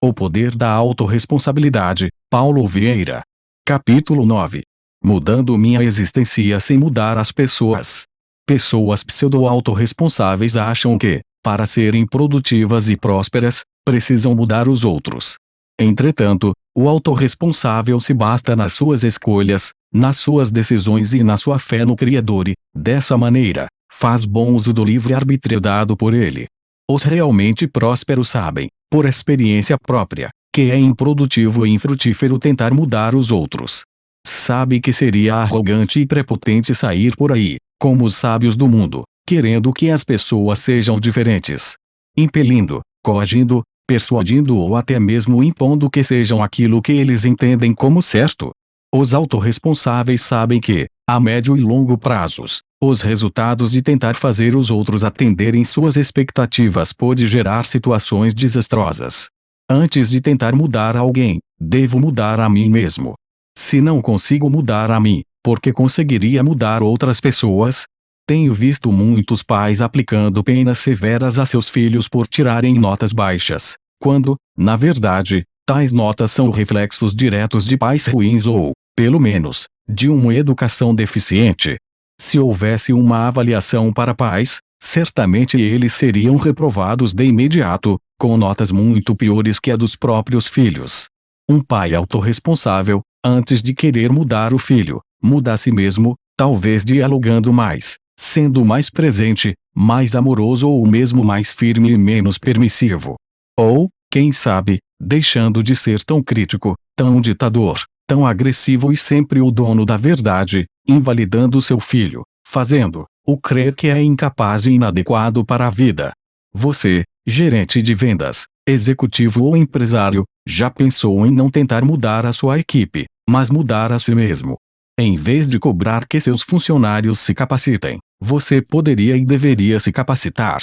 O poder da autorresponsabilidade, Paulo Vieira. Capítulo 9. Mudando minha existência sem mudar as pessoas. Pessoas pseudo-autorresponsáveis acham que, para serem produtivas e prósperas, precisam mudar os outros. Entretanto, o autorresponsável se basta nas suas escolhas, nas suas decisões e na sua fé no Criador e, dessa maneira, faz bom uso do livre-arbítrio dado por ele. Os realmente prósperos sabem, por experiência própria, que é improdutivo e infrutífero tentar mudar os outros. Sabe que seria arrogante e prepotente sair por aí, como os sábios do mundo, querendo que as pessoas sejam diferentes. Impelindo, coagindo, persuadindo ou até mesmo impondo que sejam aquilo que eles entendem como certo. Os autorresponsáveis sabem que, a médio e longo prazos, os resultados de tentar fazer os outros atenderem suas expectativas pode gerar situações desastrosas. Antes de tentar mudar alguém, devo mudar a mim mesmo. Se não consigo mudar a mim, por que conseguiria mudar outras pessoas? Tenho visto muitos pais aplicando penas severas a seus filhos por tirarem notas baixas, quando, na verdade, tais notas são reflexos diretos de pais ruins ou, pelo menos, de uma educação deficiente. Se houvesse uma avaliação para pais, certamente eles seriam reprovados de imediato, com notas muito piores que a dos próprios filhos. Um pai autorresponsável, antes de querer mudar o filho, muda a si mesmo, talvez dialogando mais, sendo mais presente, mais amoroso ou mesmo mais firme e menos permissivo. Ou, quem sabe, deixando de ser tão crítico, tão ditador, tão agressivo e sempre o dono da verdade, invalidando seu filho, fazendo-o crer que é incapaz e inadequado para a vida. Você, gerente de vendas, executivo ou empresário, já pensou em não tentar mudar a sua equipe, mas mudar a si mesmo? Em vez de cobrar que seus funcionários se capacitem, você poderia e deveria se capacitar.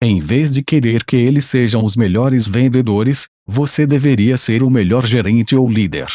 Em vez de querer que eles sejam os melhores vendedores, você deveria ser o melhor gerente ou líder.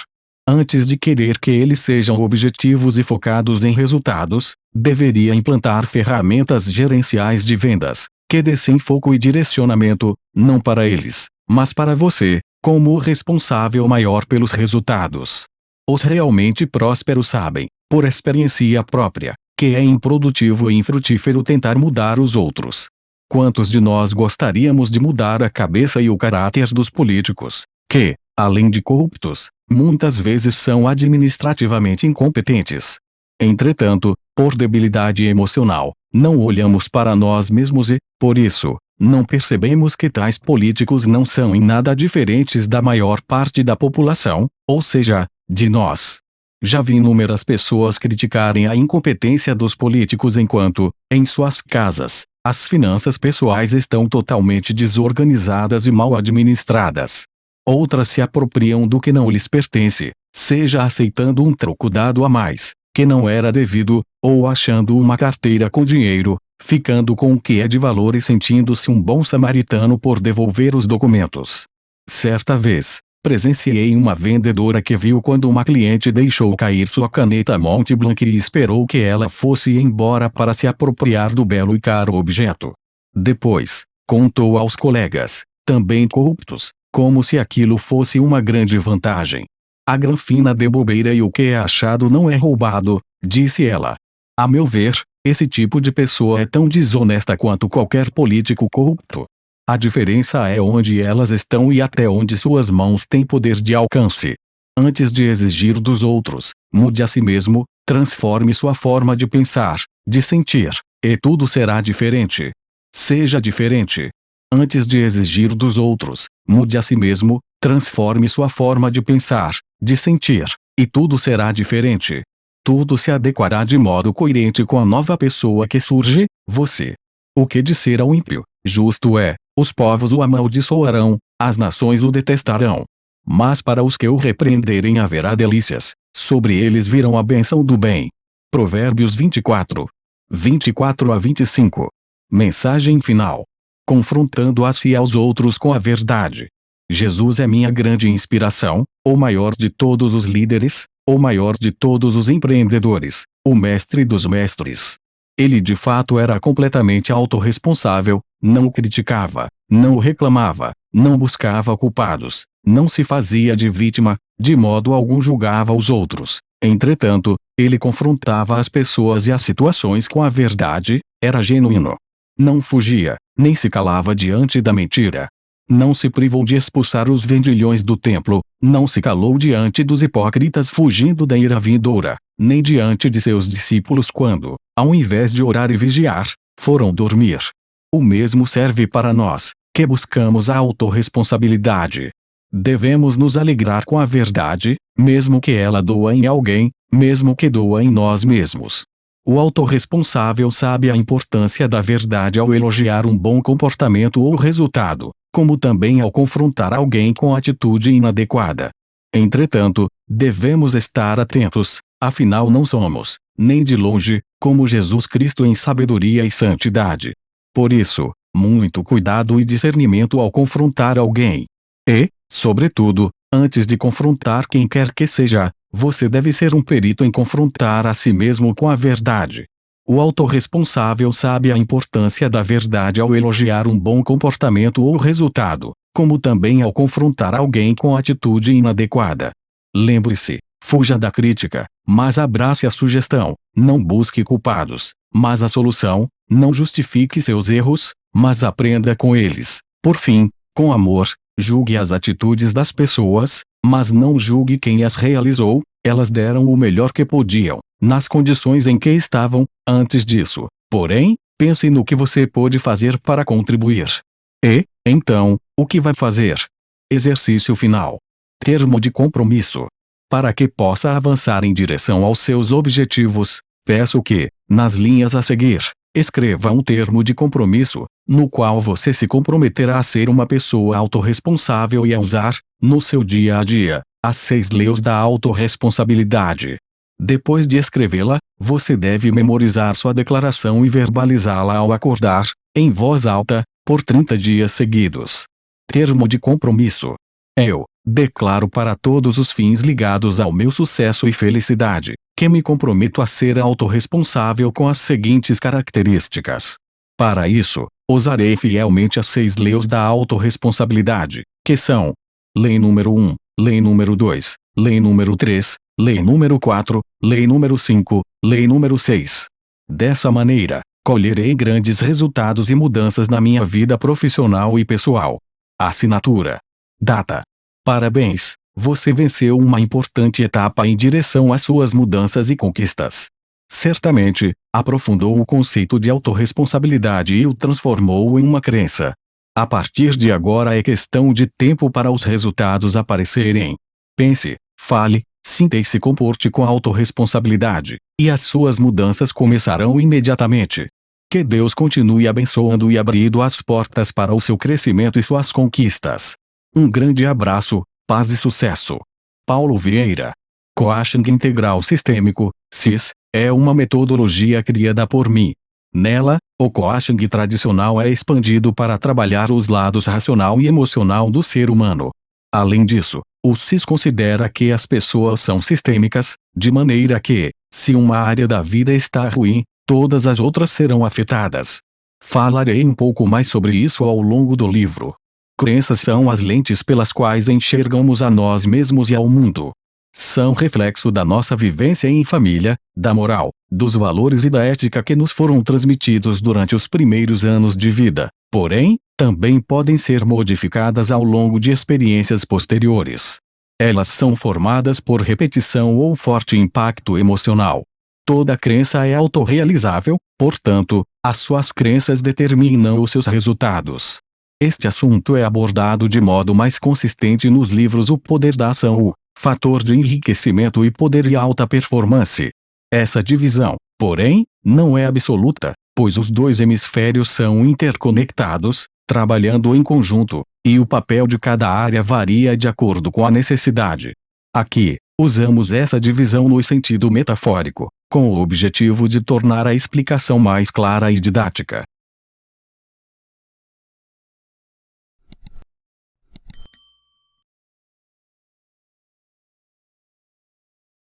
Antes de querer que eles sejam objetivos e focados em resultados, deveria implantar ferramentas gerenciais de vendas, que dessem foco e direcionamento, não para eles, mas para você, como o responsável maior pelos resultados. Os realmente prósperos sabem, por experiência própria, que é improdutivo e infrutífero tentar mudar os outros. Quantos de nós gostaríamos de mudar a cabeça e o caráter dos políticos, que, além de corruptos, muitas vezes são administrativamente incompetentes? Entretanto, por debilidade emocional, não olhamos para nós mesmos e, por isso, não percebemos que tais políticos não são em nada diferentes da maior parte da população, ou seja, de nós. Já vi inúmeras pessoas criticarem a incompetência dos políticos enquanto, em suas casas, as finanças pessoais estão totalmente desorganizadas e mal administradas. Outras se apropriam do que não lhes pertence, seja aceitando um troco dado a mais, que não era devido, ou achando uma carteira com dinheiro, ficando com o que é de valor e sentindo-se um bom samaritano por devolver os documentos. Certa vez, presenciei uma vendedora que viu quando uma cliente deixou cair sua caneta Montblanc e esperou que ela fosse embora para se apropriar do belo e caro objeto. Depois, contou aos colegas, também corruptos, como se aquilo fosse uma grande vantagem. A granfina de bobeira e o que é achado não é roubado, disse ela. A meu ver, esse tipo de pessoa é tão desonesta quanto qualquer político corrupto. A diferença é onde elas estão e até onde suas mãos têm poder de alcance. Antes de exigir dos outros, mude a si mesmo, transforme sua forma de pensar, de sentir, e tudo será diferente. Seja diferente. Antes de exigir dos outros, mude a si mesmo, transforme sua forma de pensar, de sentir, e tudo será diferente. Tudo se adequará de modo coerente com a nova pessoa que surge, você. O que disser ao ímpio, justo é, os povos o amaldiçoarão, as nações o detestarão. Mas para os que o repreenderem haverá delícias, sobre eles virão a bênção do bem. Provérbios 24. 24 a 25. Mensagem final. Confrontando a si e aos outros com a verdade. Jesus é minha grande inspiração, o maior de todos os líderes, o maior de todos os empreendedores, o mestre dos mestres. Ele de fato era completamente autorresponsável, não o criticava, não o reclamava, não buscava culpados, não se fazia de vítima, de modo algum julgava os outros. Entretanto, ele confrontava as pessoas e as situações com a verdade, era genuíno. Não fugia, nem se calava diante da mentira. Não se privou de expulsar os vendilhões do templo, não se calou diante dos hipócritas fugindo da ira vindoura, nem diante de seus discípulos quando, ao invés de orar e vigiar, foram dormir. O mesmo serve para nós, que buscamos a autorresponsabilidade. Devemos nos alegrar com a verdade, mesmo que ela doa em alguém, mesmo que doa em nós mesmos. O autorresponsável sabe a importância da verdade ao elogiar um bom comportamento ou resultado, como também ao confrontar alguém com atitude inadequada. Entretanto, devemos estar atentos, afinal não somos, nem de longe, como Jesus Cristo em sabedoria e santidade. Por isso, muito cuidado e discernimento ao confrontar alguém. E, sobretudo, antes de confrontar quem quer que seja, você deve ser um perito em confrontar a si mesmo com a verdade. O autorresponsável sabe a importância da verdade ao elogiar um bom comportamento ou resultado, como também ao confrontar alguém com atitude inadequada. Lembre-se, fuja da crítica, mas abrace a sugestão, não busque culpados, mas a solução, não justifique seus erros, mas aprenda com eles. Por fim, com amor, julgue as atitudes das pessoas, mas não julgue quem as realizou, elas deram o melhor que podiam, nas condições em que estavam, antes disso. Porém, pense no que você pôde fazer para contribuir. E, então, o que vai fazer? Exercício final. Termo de compromisso. Para que possa avançar em direção aos seus objetivos, peço que, nas linhas a seguir, escreva um termo de compromisso, no qual você se comprometerá a ser uma pessoa autorresponsável e a usar, no seu dia a dia, as 6 leis da autorresponsabilidade. Depois de escrevê-la, você deve memorizar sua declaração e verbalizá-la ao acordar, em voz alta, por 30 dias seguidos. Termo de compromisso. Eu declaro para todos os fins ligados ao meu sucesso e felicidade, que me comprometo a ser autorresponsável com as seguintes características. Para isso, usarei fielmente as 6 leis da autorresponsabilidade, que são: Lei número 1, Lei número 2, Lei número 3, Lei número 4, Lei número 5, Lei número 6. Dessa maneira, colherei grandes resultados e mudanças na minha vida profissional e pessoal. Assinatura. Data. Parabéns, você venceu uma importante etapa em direção às suas mudanças e conquistas. Certamente, aprofundou o conceito de autorresponsabilidade e o transformou em uma crença. A partir de agora é questão de tempo para os resultados aparecerem. Pense, fale, sinta e se comporte com autorresponsabilidade, e as suas mudanças começarão imediatamente. Que Deus continue abençoando e abrindo as portas para o seu crescimento e suas conquistas. Um grande abraço, paz e sucesso. Paulo Vieira. Coaching Integral Sistêmico, CIS, é uma metodologia criada por mim. Nela, o coaching tradicional é expandido para trabalhar os lados racional e emocional do ser humano. Além disso, o CIS considera que as pessoas são sistêmicas, de maneira que, se uma área da vida está ruim, todas as outras serão afetadas. Falarei um pouco mais sobre isso ao longo do livro. Crenças são as lentes pelas quais enxergamos a nós mesmos e ao mundo. São reflexo da nossa vivência em família, da moral, dos valores e da ética que nos foram transmitidos durante os primeiros anos de vida, porém, também podem ser modificadas ao longo de experiências posteriores. Elas são formadas por repetição ou forte impacto emocional. Toda crença é autorrealizável, portanto, as suas crenças determinam os seus resultados. Este assunto é abordado de modo mais consistente nos livros O Poder da Ação, O Fator de Enriquecimento e Poder e Alta Performance. Essa divisão, porém, não é absoluta, pois os dois hemisférios são interconectados, trabalhando em conjunto, e o papel de cada área varia de acordo com a necessidade. Aqui, usamos essa divisão no sentido metafórico, com o objetivo de tornar a explicação mais clara e didática.